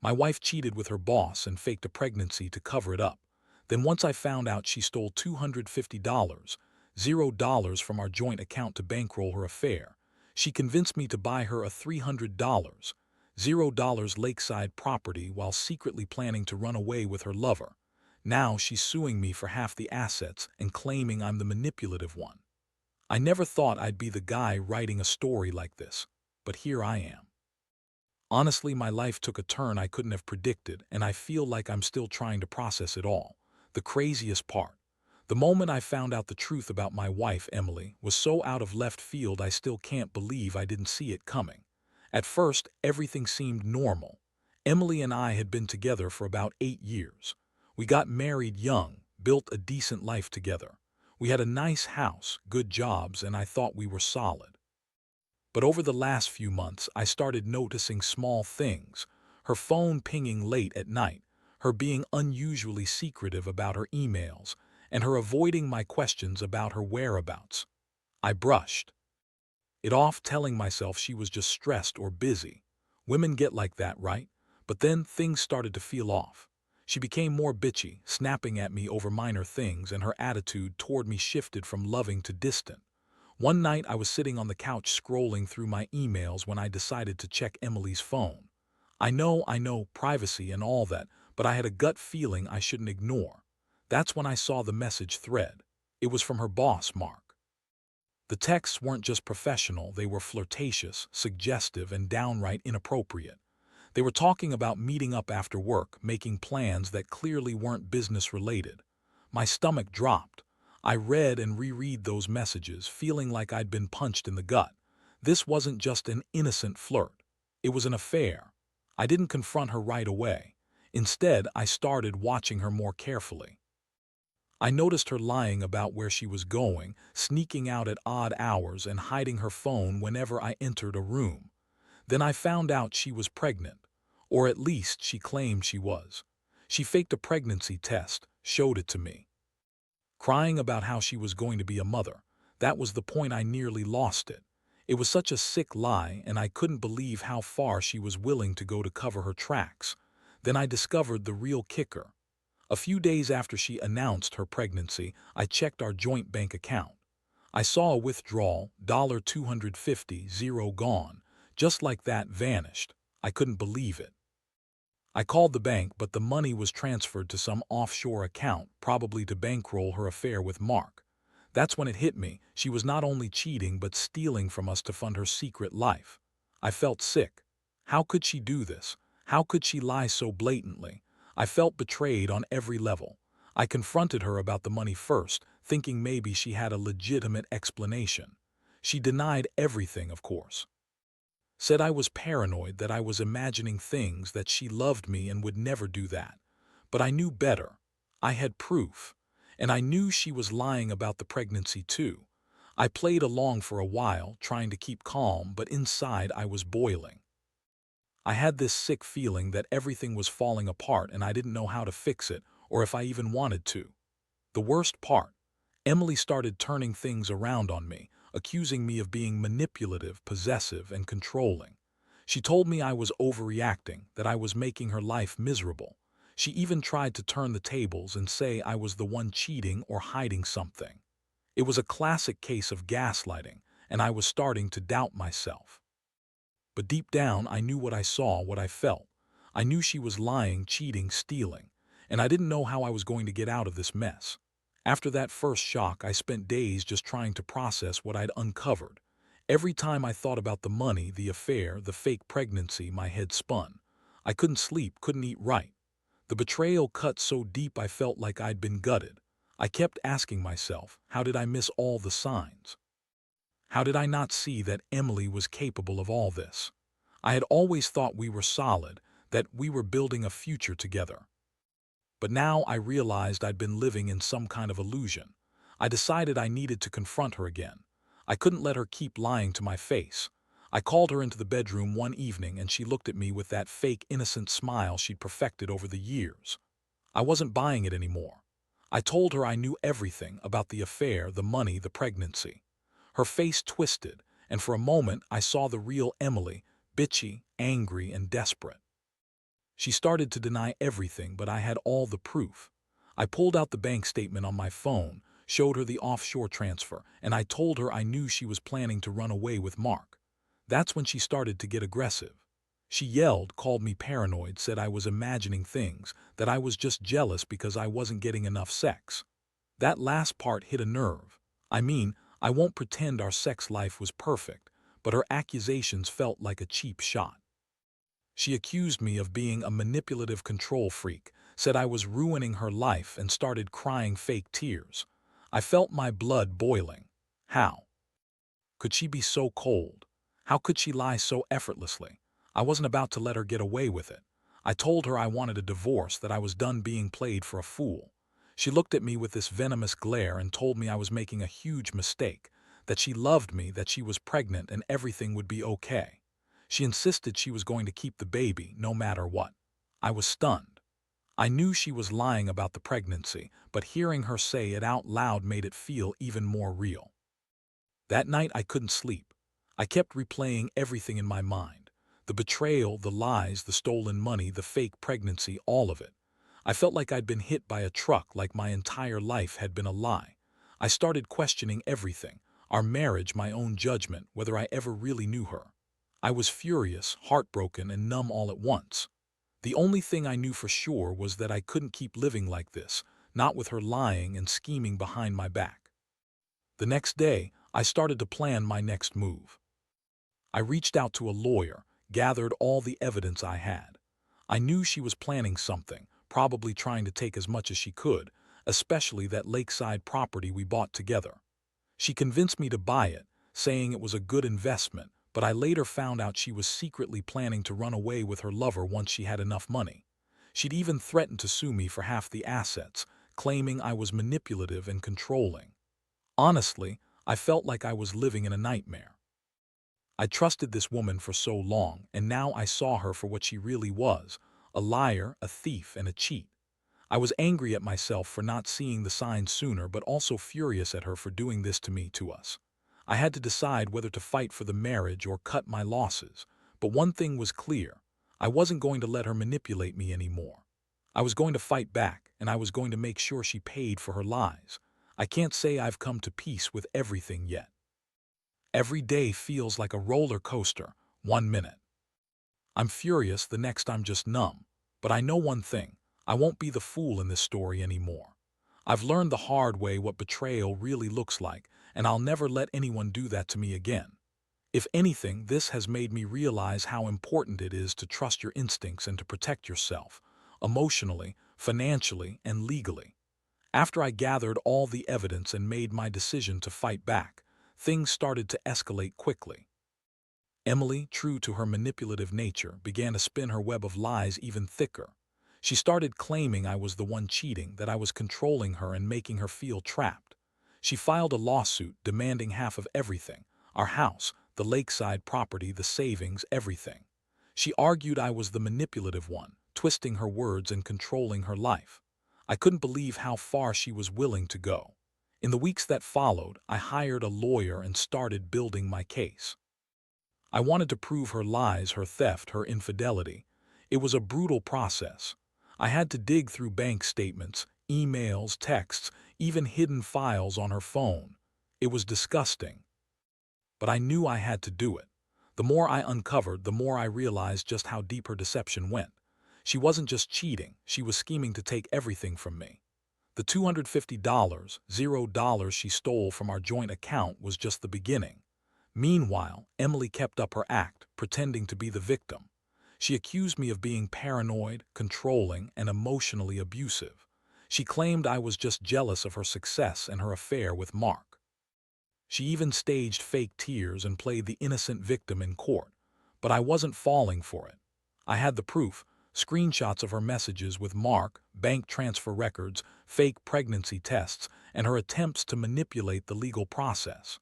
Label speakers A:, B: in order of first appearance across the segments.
A: My wife cheated with her boss and faked a pregnancy to cover it up. Then once I found out she stole $250, $0 from our joint account to bankroll her affair, she convinced me to buy her a $300, $0 lakeside property while secretly planning to run away with her lover. Now she's suing me for half the assets and claiming I'm the manipulative one. I never thought I'd be the guy writing a story like this, but here I am. Honestly, my life took a turn I couldn't have predicted, and I feel like I'm still trying to process it all. The craziest part. The moment I found out the truth about my wife, Emily, was so out of left field I still can't believe I didn't see it coming. At first, everything seemed normal. Emily and I had been together for about 8 years. We got married young, built a decent life together. We had a nice house, good jobs, and I thought we were solid. But over the last few months, I started noticing small things. Her phone pinging late at night, her being unusually secretive about her emails, and her avoiding my questions about her whereabouts. I brushed it off, telling myself she was just stressed or busy. Women get like that, right? But then things started to feel off. She became more bitchy, snapping at me over minor things, and her attitude toward me shifted from loving to distant. One night I was sitting on the couch scrolling through my emails when I decided to check Emily's phone. I know, privacy and all that, but I had a gut feeling I shouldn't ignore. That's when I saw the message thread. It was from her boss, Mark. The texts weren't just professional, they were flirtatious, suggestive, and downright inappropriate. They were talking about meeting up after work, making plans that clearly weren't business related. My stomach dropped. I read and reread those messages, feeling like I'd been punched in the gut. This wasn't just an innocent flirt. It was an affair. I didn't confront her right away. Instead, I started watching her more carefully. I noticed her lying about where she was going, sneaking out at odd hours, and hiding her phone whenever I entered a room. Then I found out she was pregnant, or at least she claimed she was. She faked a pregnancy test, showed it to me, crying about how she was going to be a mother. That was the point I nearly lost it. It was such a sick lie, and I couldn't believe how far she was willing to go to cover her tracks. Then I discovered the real kicker. A few days after she announced her pregnancy, I checked our joint bank account. I saw a withdrawal, $250, zero gone. Just like that, vanished. I couldn't believe it. I called the bank, but the money was transferred to some offshore account, probably to bankroll her affair with Mark. That's when it hit me. She was not only cheating but stealing from us to fund her secret life. I felt sick. How could she do this? How could she lie so blatantly? I felt betrayed on every level. I confronted her about the money first, thinking maybe she had a legitimate explanation. She denied everything, of course. Said I was paranoid, that I was imagining things, that she loved me and would never do that. But I knew better. I had proof. And I knew she was lying about the pregnancy too. I played along for a while, trying to keep calm, but inside I was boiling. I had this sick feeling that everything was falling apart and I didn't know how to fix it, or if I even wanted to. The worst part, Emily started turning things around on me, accusing me of being manipulative, possessive, and controlling. She told me I was overreacting, that I was making her life miserable. She even tried to turn the tables and say I was the one cheating or hiding something. It was a classic case of gaslighting, and I was starting to doubt myself. But deep down, I knew what I saw, what I felt. I knew she was lying, cheating, stealing, and I didn't know how I was going to get out of this mess. After that first shock, I spent days just trying to process what I'd uncovered. Every time I thought about the money, the affair, the fake pregnancy, my head spun. I couldn't sleep, couldn't eat right. The betrayal cut so deep I felt like I'd been gutted. I kept asking myself, how did I miss all the signs? How did I not see that Emily was capable of all this? I had always thought we were solid, that we were building a future together. But now I realized I'd been living in some kind of illusion. I decided I needed to confront her again. I couldn't let her keep lying to my face. I called her into the bedroom one evening and she looked at me with that fake innocent smile she'd perfected over the years. I wasn't buying it anymore. I told her I knew everything about the affair, the money, the pregnancy. Her face twisted, and for a moment I saw the real Emily, bitchy, angry, and desperate. She started to deny everything, but I had all the proof. I pulled out the bank statement on my phone, showed her the offshore transfer, and I told her I knew she was planning to run away with Mark. That's when she started to get aggressive. She yelled, called me paranoid, said I was imagining things, that I was just jealous because I wasn't getting enough sex. That last part hit a nerve. I mean, I won't pretend our sex life was perfect, but her accusations felt like a cheap shot. She accused me of being a manipulative control freak, said I was ruining her life, and started crying fake tears. I felt my blood boiling. How could she be so cold? How could she lie so effortlessly? I wasn't about to let her get away with it. I told her I wanted a divorce, that I was done being played for a fool. She looked at me with this venomous glare and told me I was making a huge mistake, that she loved me, that she was pregnant, and everything would be okay. She insisted she was going to keep the baby, no matter what. I was stunned. I knew she was lying about the pregnancy, but hearing her say it out loud made it feel even more real. That night I couldn't sleep. I kept replaying everything in my mind. The betrayal, the lies, the stolen money, the fake pregnancy, all of it. I felt like I'd been hit by a truck, like my entire life had been a lie. I started questioning everything, our marriage, my own judgment, whether I ever really knew her. I was furious, heartbroken, and numb all at once. The only thing I knew for sure was that I couldn't keep living like this, not with her lying and scheming behind my back. The next day, I started to plan my next move. I reached out to a lawyer, gathered all the evidence I had. I knew she was planning something, probably trying to take as much as she could, especially that lakeside property we bought together. She convinced me to buy it, saying it was a good investment, but I later found out she was secretly planning to run away with her lover once she had enough money. She'd even threatened to sue me for half the assets, claiming I was manipulative and controlling. Honestly, I felt like I was living in a nightmare. I trusted this woman for so long, and now I saw her for what she really was, a liar, a thief, and a cheat. I was angry at myself for not seeing the signs sooner, but also furious at her for doing this to me, to us. I had to decide whether to fight for the marriage or cut my losses, but one thing was clear. I wasn't going to let her manipulate me anymore. I was going to fight back, and I was going to make sure she paid for her lies. I can't say I've come to peace with everything yet. Every day feels like a roller coaster. 1 minute I'm furious, the next I'm just numb. But I know one thing, I won't be the fool in this story anymore. I've learned the hard way what betrayal really looks like, and I'll never let anyone do that to me again. If anything, this has made me realize how important it is to trust your instincts and to protect yourself, emotionally, financially, and legally. After I gathered all the evidence and made my decision to fight back, things started to escalate quickly. Emily, true to her manipulative nature, began to spin her web of lies even thicker. She started claiming I was the one cheating, that I was controlling her and making her feel trapped. She filed a lawsuit demanding half of everything, our house, the lakeside property, the savings, everything. She argued I was the manipulative one, twisting her words and controlling her life. I couldn't believe how far she was willing to go. In the weeks that followed, I hired a lawyer and started building my case. I wanted to prove her lies, her theft, her infidelity. It was a brutal process. I had to dig through bank statements, emails, texts, even hidden files on her phone. It was disgusting. But I knew I had to do it. The more I uncovered, the more I realized just how deep her deception went. She wasn't just cheating, she was scheming to take everything from me. The $250, $0 she stole from our joint account was just the beginning. Meanwhile, Emily kept up her act, pretending to be the victim. She accused me of being paranoid, controlling, and emotionally abusive. She claimed I was just jealous of her success and her affair with Mark. She even staged fake tears and played the innocent victim in court. But I wasn't falling for it. I had the proof, screenshots of her messages with Mark, bank transfer records, fake pregnancy tests, and her attempts to manipulate the legal process.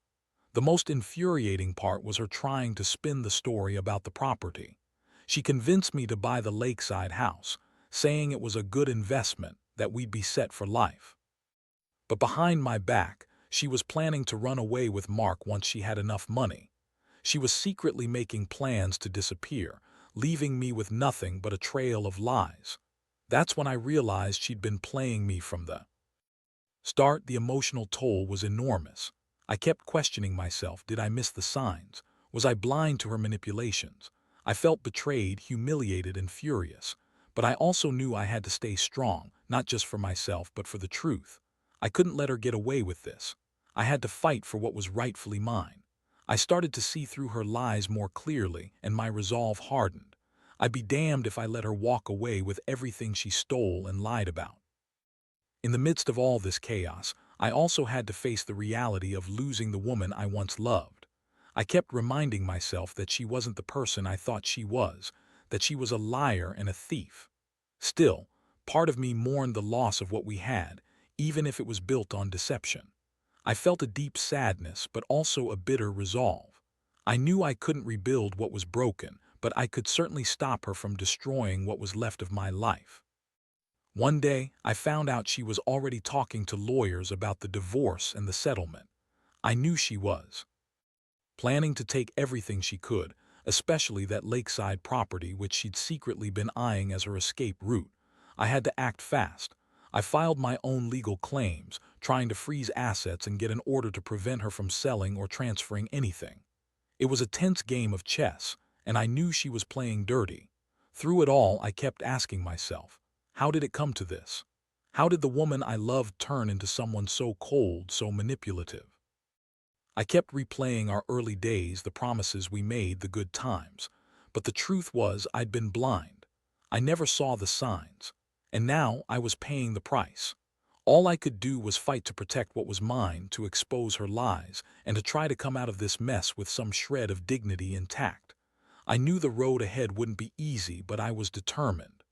A: The most infuriating part was her trying to spin the story about the property. She convinced me to buy the lakeside house, saying it was a good investment, that we'd be set for life. But behind my back, she was planning to run away with Mark once she had enough money. She was secretly making plans to disappear, leaving me with nothing but a trail of lies. That's when I realized she'd been playing me from the start. The emotional toll was enormous. I kept questioning myself. Did I miss the signs? Was I blind to her manipulations? I felt betrayed, humiliated, and furious. But I also knew I had to stay strong, not just for myself, but for the truth. I couldn't let her get away with this. I had to fight for what was rightfully mine. I started to see through her lies more clearly, and my resolve hardened. I'd be damned if I let her walk away with everything she stole and lied about. In the midst of all this chaos, I also had to face the reality of losing the woman I once loved. I kept reminding myself that she wasn't the person I thought she was, that she was a liar and a thief. Still, part of me mourned the loss of what we had, even if it was built on deception. I felt a deep sadness, but also a bitter resolve. I knew I couldn't rebuild what was broken, but I could certainly stop her from destroying what was left of my life. One day, I found out she was already talking to lawyers about the divorce and the settlement. I knew she was planning to take everything she could, especially that lakeside property which she'd secretly been eyeing as her escape route. I had to act fast. I filed my own legal claims, trying to freeze assets and get an order to prevent her from selling or transferring anything. It was a tense game of chess, and I knew she was playing dirty. Through it all, I kept asking myself, how did it come to this? How did the woman I loved turn into someone so cold, so manipulative? I kept replaying our early days, the promises we made, the good times. But the truth was I'd been blind. I never saw the signs. And now I was paying the price. All I could do was fight to protect what was mine, to expose her lies, and to try to come out of this mess with some shred of dignity intact. I knew the road ahead wouldn't be easy, but I was determined.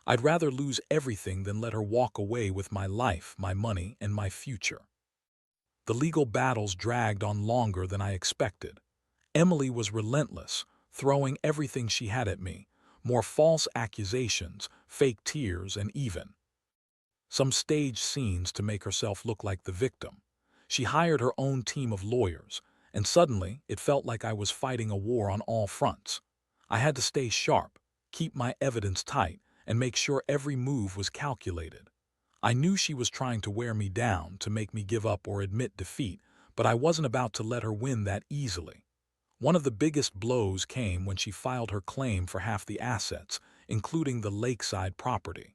A: I'd rather lose everything than let her walk away with my life, my money, and my future. The legal battles dragged on longer than I expected. Emily was relentless, throwing everything she had at me, more false accusations, fake tears, and even some staged scenes to make herself look like the victim. She hired her own team of lawyers, and suddenly it felt like I was fighting a war on all fronts. I had to stay sharp, keep my evidence tight, and make sure every move was calculated. I knew she was trying to wear me down, to make me give up or admit defeat, but I wasn't about to let her win that easily. One of the biggest blows came when she filed her claim for half the assets, including the lakeside property.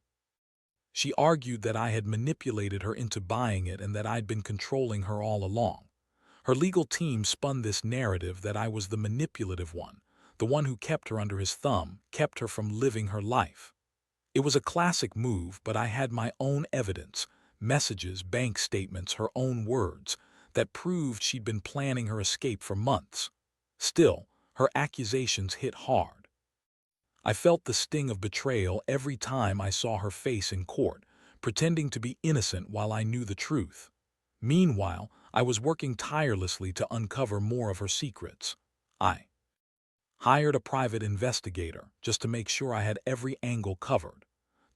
A: She argued that I had manipulated her into buying it and that I'd been controlling her all along. Her legal team spun this narrative that I was the manipulative one, the one who kept her under his thumb, kept her from living her life. It was a classic move, but I had my own evidence, messages, bank statements, her own words, that proved she'd been planning her escape for months. Still, her accusations hit hard. I felt the sting of betrayal every time I saw her face in court, pretending to be innocent while I knew the truth. Meanwhile, I was working tirelessly to uncover more of her secrets. I hired a private investigator just to make sure I had every angle covered.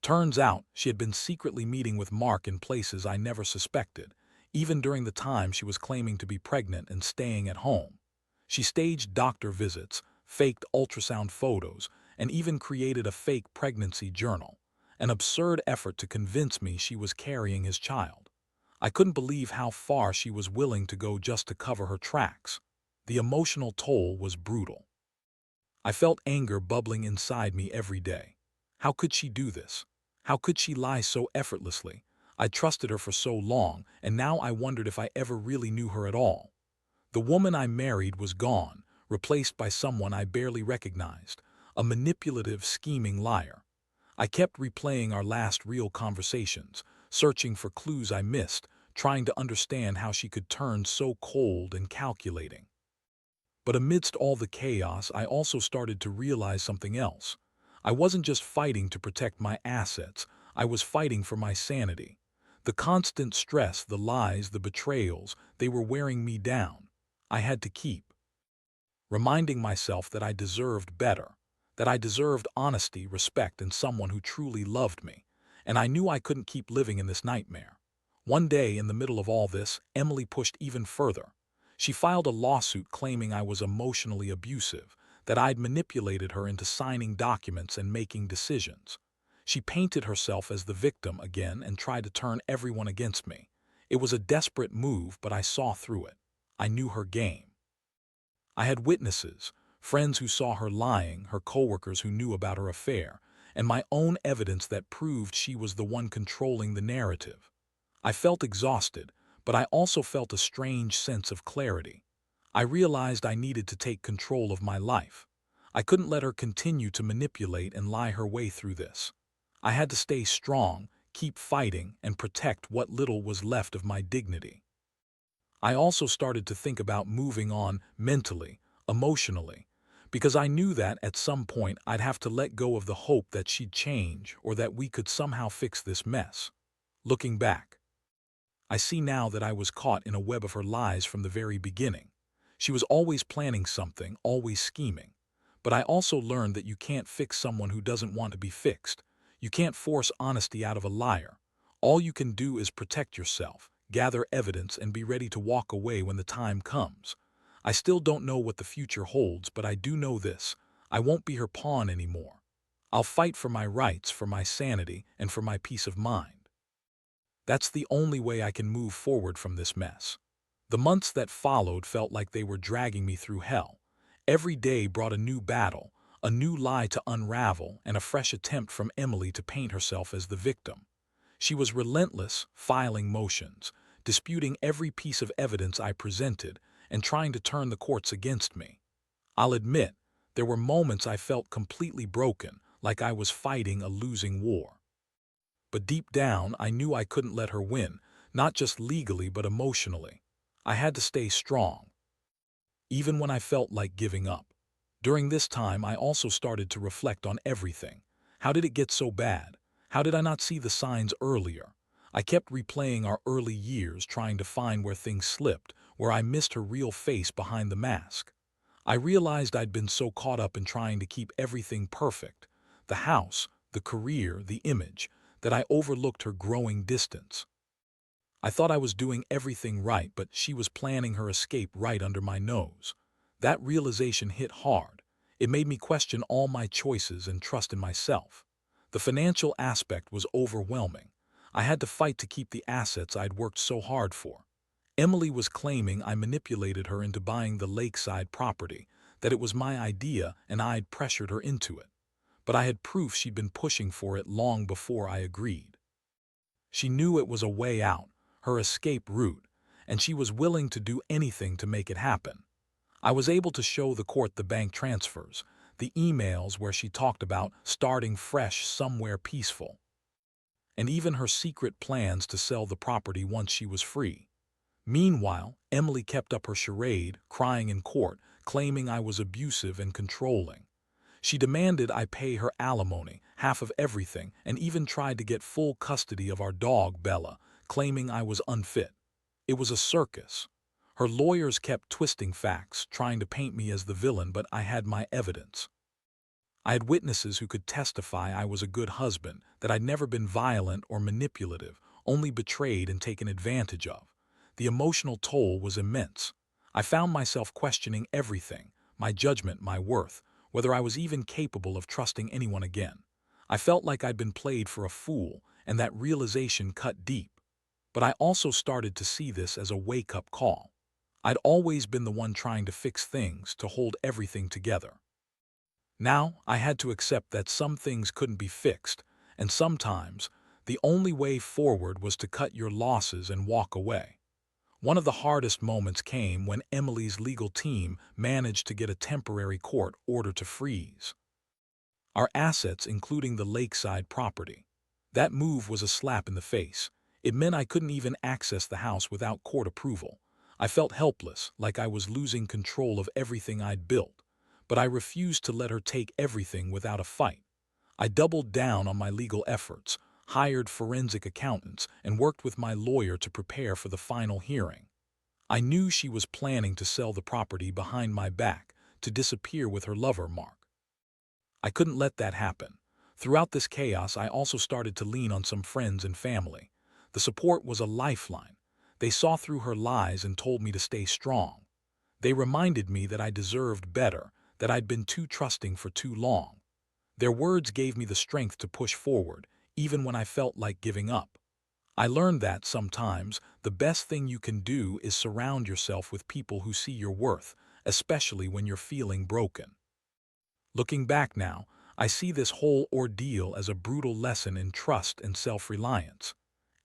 A: Turns out she had been secretly meeting with Mark in places I never suspected, even during the time she was claiming to be pregnant and staying at home. She staged doctor visits, faked ultrasound photos, and even created a fake pregnancy journal, an absurd effort to convince me she was carrying his child. I couldn't believe how far she was willing to go just to cover her tracks. The emotional toll was brutal. I felt anger bubbling inside me every day. How could she do this? How could she lie so effortlessly? I trusted her for so long, and now I wondered if I ever really knew her at all. The woman I married was gone, replaced by someone I barely recognized, a manipulative, scheming liar. I kept replaying our last real conversations, searching for clues I missed, trying to understand how she could turn so cold and calculating. But amidst all the chaos, I also started to realize something else. I wasn't just fighting to protect my assets, I was fighting for my sanity. The constant stress, the lies, the betrayals, they were wearing me down. I had to keep reminding myself that I deserved better, that I deserved honesty, respect, and someone who truly loved me. And I knew I couldn't keep living in this nightmare. One day, in the middle of all this, Emily pushed even further. She filed a lawsuit claiming I was emotionally abusive, that I'd manipulated her into signing documents and making decisions. She painted herself as the victim again and tried to turn everyone against me. It was a desperate move, but I saw through it. I knew her game. I had witnesses, friends who saw her lying, her coworkers who knew about her affair, and my own evidence that proved she was the one controlling the narrative. I felt exhausted, but I also felt a strange sense of clarity. I realized I needed to take control of my life. I couldn't let her continue to manipulate and lie her way through this. I had to stay strong, keep fighting, and protect what little was left of my dignity. I also started to think about moving on mentally, emotionally, because I knew that at some point I'd have to let go of the hope that she'd change or that we could somehow fix this mess. Looking back, I see now that I was caught in a web of her lies from the very beginning. She was always planning something, always scheming. But I also learned that you can't fix someone who doesn't want to be fixed. You can't force honesty out of a liar. All you can do is protect yourself, gather evidence, and be ready to walk away when the time comes. I still don't know what the future holds, but I do know this: I won't be her pawn anymore. I'll fight for my rights, for my sanity, and for my peace of mind. That's the only way I can move forward from this mess. The months that followed felt like they were dragging me through hell. Every day brought a new battle, a new lie to unravel, and a fresh attempt from Emily to paint herself as the victim. She was relentless, filing motions, disputing every piece of evidence I presented, and trying to turn the courts against me. I'll admit, there were moments I felt completely broken, like I was fighting a losing war. But deep down, I knew I couldn't let her win, not just legally but emotionally. I had to stay strong, even when I felt like giving up. During this time, I also started to reflect on everything. How did it get so bad? How did I not see the signs earlier? I kept replaying our early years, trying to find where things slipped, where I missed her real face behind the mask. I realized I'd been so caught up in trying to keep everything perfect, the house, the career, the image, that I overlooked her growing distance. I thought I was doing everything right, but she was planning her escape right under my nose. That realization hit hard. It made me question all my choices and trust in myself. The financial aspect was overwhelming. I had to fight to keep the assets I'd worked so hard for. Emily was claiming I manipulated her into buying the lakeside property, that it was my idea and I'd pressured her into it. But I had proof she'd been pushing for it long before I agreed. She knew it was a way out, her escape route, and she was willing to do anything to make it happen. I was able to show the court the bank transfers, the emails where she talked about starting fresh somewhere peaceful, and even her secret plans to sell the property once she was free. Meanwhile, Emily kept up her charade, crying in court, claiming I was abusive and controlling. She demanded I pay her alimony, half of everything, and even tried to get full custody of our dog, Bella, claiming I was unfit. It was a circus. Her lawyers kept twisting facts, trying to paint me as the villain, but I had my evidence. I had witnesses who could testify I was a good husband, that I'd never been violent or manipulative, only betrayed and taken advantage of. The emotional toll was immense. I found myself questioning everything, my judgment, my worth, whether I was even capable of trusting anyone again. I felt like I'd been played for a fool, and that realization cut deep. But I also started to see this as a wake-up call. I'd always been the one trying to fix things, to hold everything together. Now, I had to accept that some things couldn't be fixed, and sometimes, the only way forward was to cut your losses and walk away. One of the hardest moments came when Emily's legal team managed to get a temporary court order to freeze our assets, including the lakeside property. That move was a slap in the face. It meant I couldn't even access the house without court approval. I felt helpless, like I was losing control of everything I'd built. But I refused to let her take everything without a fight. I doubled down on my legal efforts, hired forensic accountants, and worked with my lawyer to prepare for the final hearing. I knew she was planning to sell the property behind my back, to disappear with her lover, Mark. I couldn't let that happen. Throughout this chaos, I also started to lean on some friends and family. The support was a lifeline. They saw through her lies and told me to stay strong. They reminded me that I deserved better, that I'd been too trusting for too long. Their words gave me the strength to push forward, even when I felt like giving up. I learned that sometimes the best thing you can do is surround yourself with people who see your worth, especially when you're feeling broken. Looking back now, I see this whole ordeal as a brutal lesson in trust and self-reliance.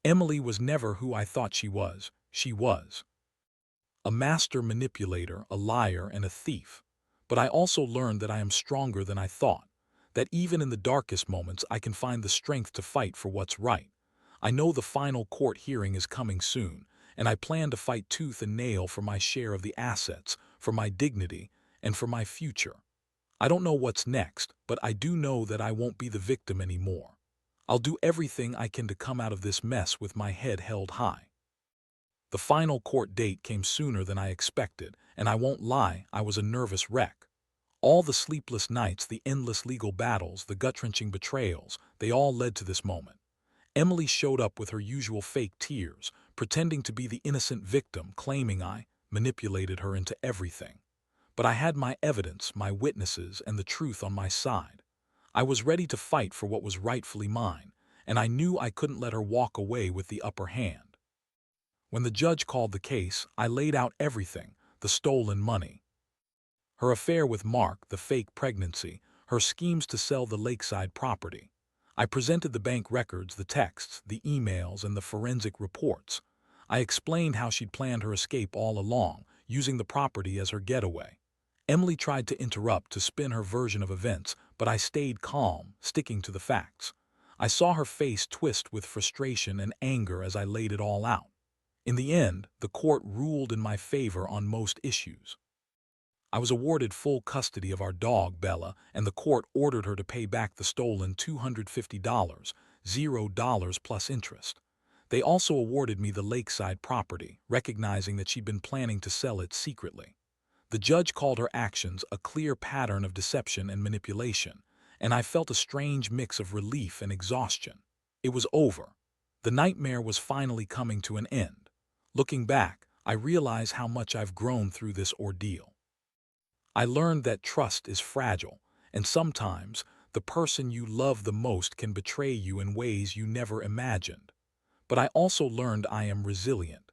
A: Emily was never who I thought she was. She was a master manipulator, a liar, and a thief. But I also learned that I am stronger than I thought, that even in the darkest moments I can find the strength to fight for what's right. I know the final court hearing is coming soon, and I plan to fight tooth and nail for my share of the assets, for my dignity, and for my future. I don't know what's next, but I do know that I won't be the victim anymore. I'll do everything I can to come out of this mess with my head held high. The final court date came sooner than I expected, and I won't lie, I was a nervous wreck. All the sleepless nights, the endless legal battles, the gut-wrenching betrayals, they all led to this moment. Emily showed up with her usual fake tears, pretending to be the innocent victim, claiming I manipulated her into everything. But I had my evidence, my witnesses, and the truth on my side. I was ready to fight for what was rightfully mine, and I knew I couldn't let her walk away with the upper hand. When the judge called the case, I laid out everything: the stolen money, her affair with Mark, the fake pregnancy, her schemes to sell the lakeside property. I presented the bank records, the texts, the emails, and the forensic reports. I explained how she'd planned her escape all along, using the property as her getaway. Emily tried to interrupt, to spin her version of events, but I stayed calm, sticking to the facts. I saw her face twist with frustration and anger as I laid it all out. In the end, the court ruled in my favor on most issues. I was awarded full custody of our dog, Bella, and the court ordered her to pay back the stolen $250, $0 plus interest. They also awarded me the lakeside property, recognizing that she'd been planning to sell it secretly. The judge called her actions a clear pattern of deception and manipulation, and I felt a strange mix of relief and exhaustion. It was over. The nightmare was finally coming to an end. Looking back, I realize how much I've grown through this ordeal. I learned that trust is fragile, and sometimes the person you love the most can betray you in ways you never imagined. But I also learned I am resilient.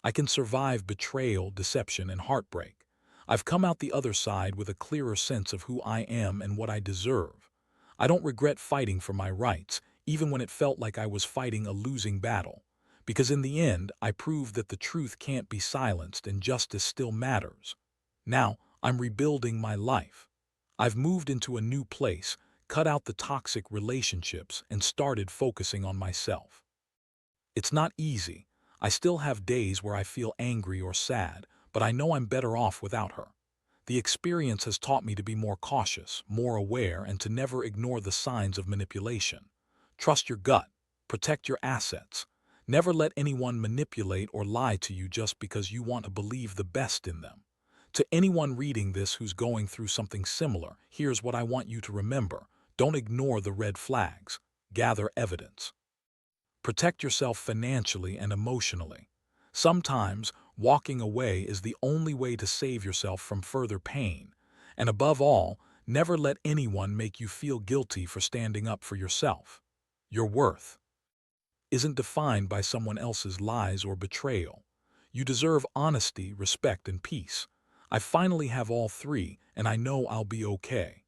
A: I can survive betrayal, deception, and heartbreak. I've come out the other side with a clearer sense of who I am and what I deserve. I don't regret fighting for my rights, even when it felt like I was fighting a losing battle. Because in the end, I proved that the truth can't be silenced and justice still matters. Now, I'm rebuilding my life. I've moved into a new place, cut out the toxic relationships, and started focusing on myself. It's not easy. I still have days where I feel angry or sad, but I know I'm better off without her. The experience has taught me to be more cautious, more aware, and to never ignore the signs of manipulation. Trust your gut. Protect your assets. Never let anyone manipulate or lie to you just because you want to believe the best in them. To anyone reading this who's going through something similar, here's what I want you to remember. Don't ignore the red flags. Gather evidence. Protect yourself financially and emotionally. Sometimes, walking away is the only way to save yourself from further pain. And above all, never let anyone make you feel guilty for standing up for yourself. Your worth isn't defined by someone else's lies or betrayal. You deserve honesty, respect, and peace. I finally have all three, and I know I'll be okay.